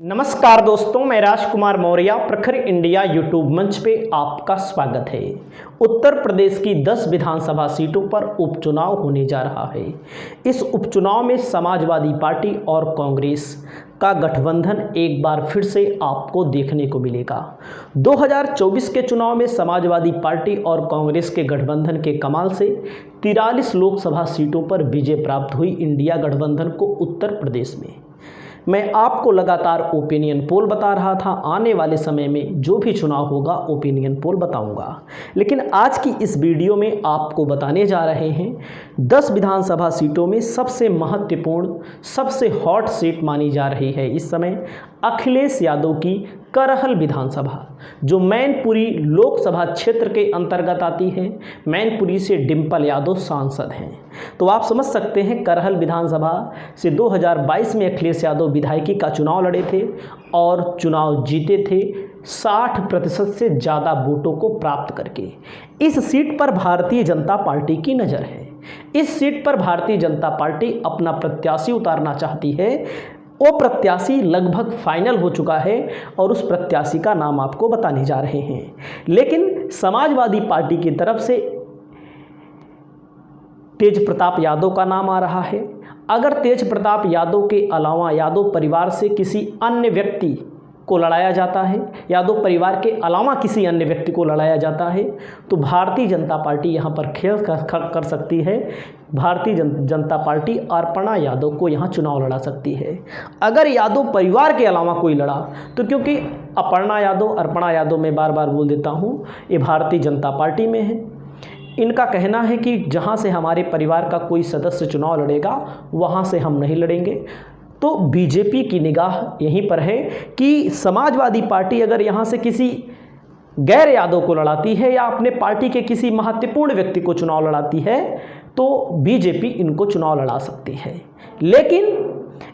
नमस्कार दोस्तों, मैं राजकुमार मौर्य प्रखर इंडिया यूट्यूब मंच पे आपका स्वागत है। उत्तर प्रदेश की 10 विधानसभा सीटों पर उपचुनाव होने जा रहा है। इस उपचुनाव में समाजवादी पार्टी और कांग्रेस का गठबंधन एक बार फिर से आपको देखने को मिलेगा। 2024 के चुनाव में समाजवादी पार्टी और कांग्रेस के गठबंधन के कमाल से 43 लोकसभा सीटों पर विजय प्राप्त हुई इंडिया गठबंधन को उत्तर प्रदेश में। मैं आपको लगातार ओपिनियन पोल बता रहा था, आने वाले समय में जो भी चुनाव होगा ओपिनियन पोल बताऊंगा। लेकिन आज की इस वीडियो में आपको बताने जा रहे हैं 10 विधानसभा सीटों में सबसे महत्वपूर्ण, सबसे हॉट सीट मानी जा रही है इस समय अखिलेश यादव की करहल विधानसभा, जो मैनपुरी लोकसभा क्षेत्र के अंतर्गत आती है। मैनपुरी से डिंपल यादव सांसद हैं। तो आप समझ सकते हैं, करहल विधानसभा से 2022 में अखिलेश यादव विधायकी का चुनाव लड़े थे और चुनाव जीते थे 60% से ज़्यादा वोटों को प्राप्त करके। इस सीट पर भारतीय जनता पार्टी की नज़र है। इस सीट पर भारतीय जनता पार्टी अपना प्रत्याशी उतारना चाहती है। वो प्रत्याशी लगभग फाइनल हो चुका है और उस प्रत्याशी का नाम आपको बताने जा रहे हैं। लेकिन समाजवादी पार्टी की तरफ से तेज प्रताप यादव का नाम आ रहा है। अगर तेज प्रताप यादव के अलावा यादव परिवार से किसी अन्य व्यक्ति को लड़ाया जाता है, यादव परिवार के अलावा किसी अन्य व्यक्ति को लड़ाया जाता है, तो भारतीय जनता पार्टी यहाँ पर खेल कर सकती है। भारतीय जनता पार्टी अर्पणा यादव को यहाँ चुनाव लड़ा सकती है। अगर यादव परिवार के अलावा कोई लड़ा तो, क्योंकि अर्पणा यादव मैं बार बार बोल देता हूँ, ये भारतीय जनता पार्टी में है। इनका कहना है कि जहाँ से हमारे परिवार का कोई सदस्य चुनाव लड़ेगा वहाँ से हम नहीं लड़ेंगे। तो बीजेपी की निगाह यहीं पर है कि समाजवादी पार्टी अगर यहाँ से किसी गैर यादव को लड़ाती है या अपने पार्टी के किसी महत्वपूर्ण व्यक्ति को चुनाव लड़ाती है तो बीजेपी इनको चुनाव लड़ा सकती है। लेकिन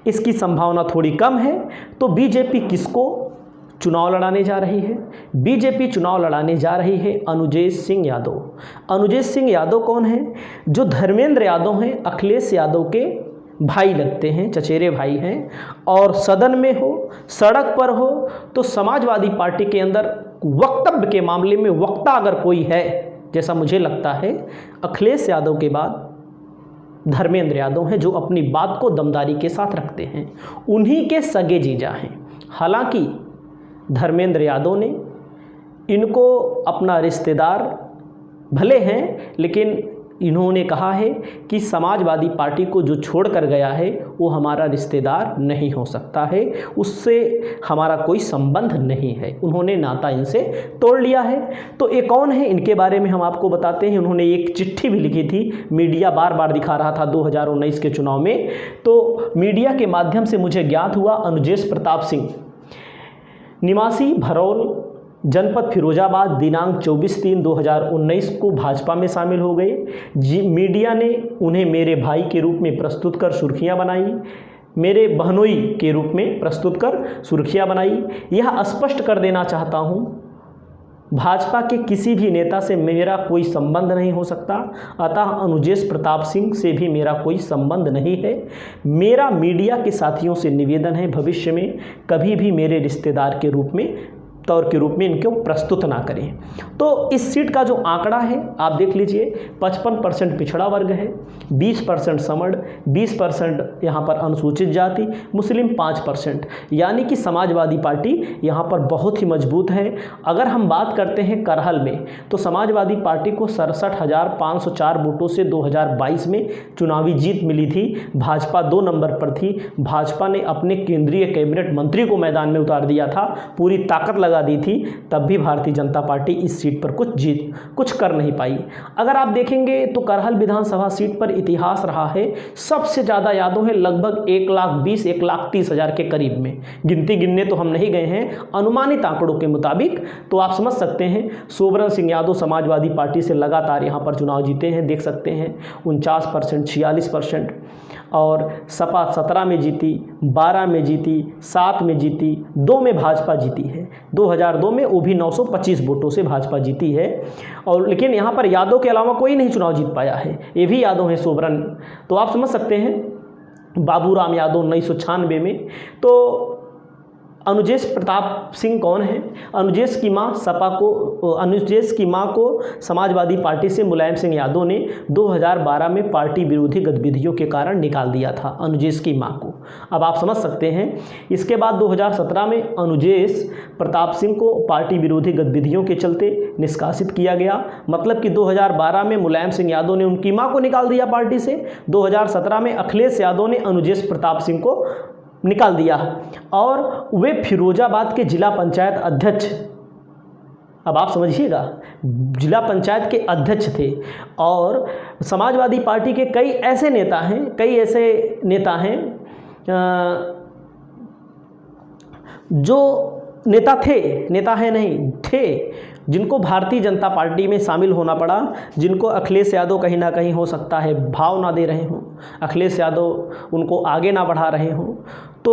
इसकी संभावना थोड़ी कम है। तो बीजेपी किसको चुनाव लड़ाने जा रही है? बीजेपी चुनाव लड़ाने जा रही है अनुजेश सिंह यादव। अनुजेश सिंह यादव कौन है? जो धर्मेंद्र यादव हैं, अखिलेश यादव के भाई लगते हैं, चचेरे भाई हैं। और सदन में हो, सड़क पर हो, तो समाजवादी पार्टी के अंदर वक्तव्य के मामले में वक्ता अगर कोई है, जैसा मुझे लगता है, अखिलेश यादव के बाद धर्मेंद्र यादव हैं, जो अपनी बात को दमदारी के साथ रखते हैं। उन्हीं के सगे जीजा हैं। हालांकि धर्मेंद्र यादव ने इनको अपना रिश्तेदार भले हैं, लेकिन इन्होंने कहा है कि समाजवादी पार्टी को जो छोड़ कर गया है वो हमारा रिश्तेदार नहीं हो सकता है, उससे हमारा कोई संबंध नहीं है। उन्होंने नाता इनसे तोड़ लिया है। तो ये कौन है, इनके बारे में हम आपको बताते हैं। उन्होंने एक चिट्ठी भी लिखी थी, मीडिया बार बार दिखा रहा था 2019 के चुनाव में। तो मीडिया के माध्यम से मुझे ज्ञात हुआ अनुजेश प्रताप सिंह, निवासी भरौल, जनपद फिरोजाबाद, दिनांक 24/3/2019 को भाजपा में शामिल हो गए। मीडिया ने उन्हें मेरे भाई के रूप में प्रस्तुत कर सुर्खियां बनाई, मेरे बहनोई के रूप में प्रस्तुत कर सुर्खियां बनाई। यह स्पष्ट कर देना चाहता हूं, भाजपा के किसी भी नेता से मेरा कोई संबंध नहीं हो सकता, अतः अनुजेश प्रताप सिंह से भी मेरा कोई संबंध नहीं है। मेरा मीडिया के साथियों से निवेदन है, भविष्य में कभी भी मेरे रिश्तेदार के रूप में इनको प्रस्तुत ना करें। तो इस सीट का जो आंकड़ा है आप देख लीजिए, 55% पिछड़ा वर्ग है, 20% समड़, 20% यहाँ पर अनुसूचित जाति, मुस्लिम 5%, यानी कि समाजवादी पार्टी यहाँ पर बहुत ही मजबूत है। अगर हम बात करते हैं करहल में, तो समाजवादी पार्टी को 67,504 वोटों से 2022 में चुनावी जीत मिली थी। भाजपा 2 नंबर पर थी। भाजपा ने अपने केंद्रीय कैबिनेट मंत्री को मैदान में उतार दिया था, पूरी ताकत लगा दी थी, तब भी भारतीय जनता पार्टी इस सीट पर कुछ कर नहीं पाई। अगर आप देखेंगे तो करहल विधानसभा सीट पर इतिहास रहा है, सबसे ज़्यादा यादव है, लगभग 1,20,00,000-1,30,000 के करीब में। गिनने तो हम नहीं गए हैं, अनुमानित आंकड़ों के मुताबिक। तो आप समझ सकते हैं, सोबरन सिंह यादव समाजवादी पार्टी से लगातार यहाँ पर चुनाव जीते हैं, देख सकते हैं 49%, 46%। और सपा 17 में जीती, 12 में जीती, 7 में जीती, 2 में भाजपा जीती है। 2002 में वो भी 925 वोटों से भाजपा जीती है। और लेकिन यहाँ पर यादव के अलावा कोई नहीं चुनाव जीत पाया है, ये भी यादव हैं सोबरन। तो आप समझ सकते हैं बाबूराम यादव 1996 में। तो अनुजेश प्रताप सिंह कौन है? अनुजेश की मां को समाजवादी पार्टी से मुलायम सिंह यादव ने 2012 में पार्टी विरोधी गतिविधियों के कारण निकाल दिया था, अनुजेश की मां को। अब आप समझ सकते हैं। इसके बाद 2017 में अनुजेश प्रताप सिंह को पार्टी विरोधी गतिविधियों के चलते निष्कासित किया गया। मतलब कि 2012 में मुलायम सिंह यादव ने उनकी मां को निकाल दिया पार्टी से, 2017 में अखिलेश यादव ने अनुजेश प्रताप सिंह को निकाल दिया और वे फिरोजाबाद के जिला पंचायत अध्यक्ष, अब आप समझिएगा, जिला पंचायत के अध्यक्ष थे। और समाजवादी पार्टी के कई ऐसे नेता हैं जो जिनको भारतीय जनता पार्टी में शामिल होना पड़ा, जिनको अखिलेश यादव कहीं ना कहीं हो सकता है भाव ना दे रहे हों, अखिलेश यादव उनको आगे ना बढ़ा रहे हों। तो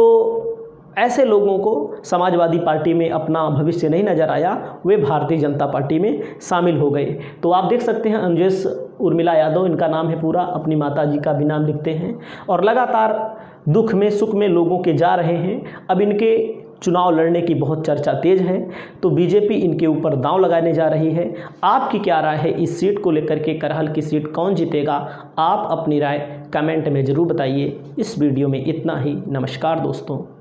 ऐसे लोगों को समाजवादी पार्टी में अपना भविष्य नहीं नज़र आया, वे भारतीय जनता पार्टी में शामिल हो गए। तो आप देख सकते हैं अनुजेश उर्मिला यादव, इनका नाम है पूरा, अपनी माताजी का भी नाम लिखते हैं और लगातार दुख में सुख में लोगों के जा रहे हैं। अब इनके चुनाव लड़ने की बहुत चर्चा तेज है, तो बीजेपी इनके ऊपर दांव लगाने जा रही है। आपकी क्या राय है इस सीट को लेकर के? करहल की सीट कौन जीतेगा? आप अपनी राय कमेंट में ज़रूर बताइए। इस वीडियो में इतना ही। नमस्कार दोस्तों।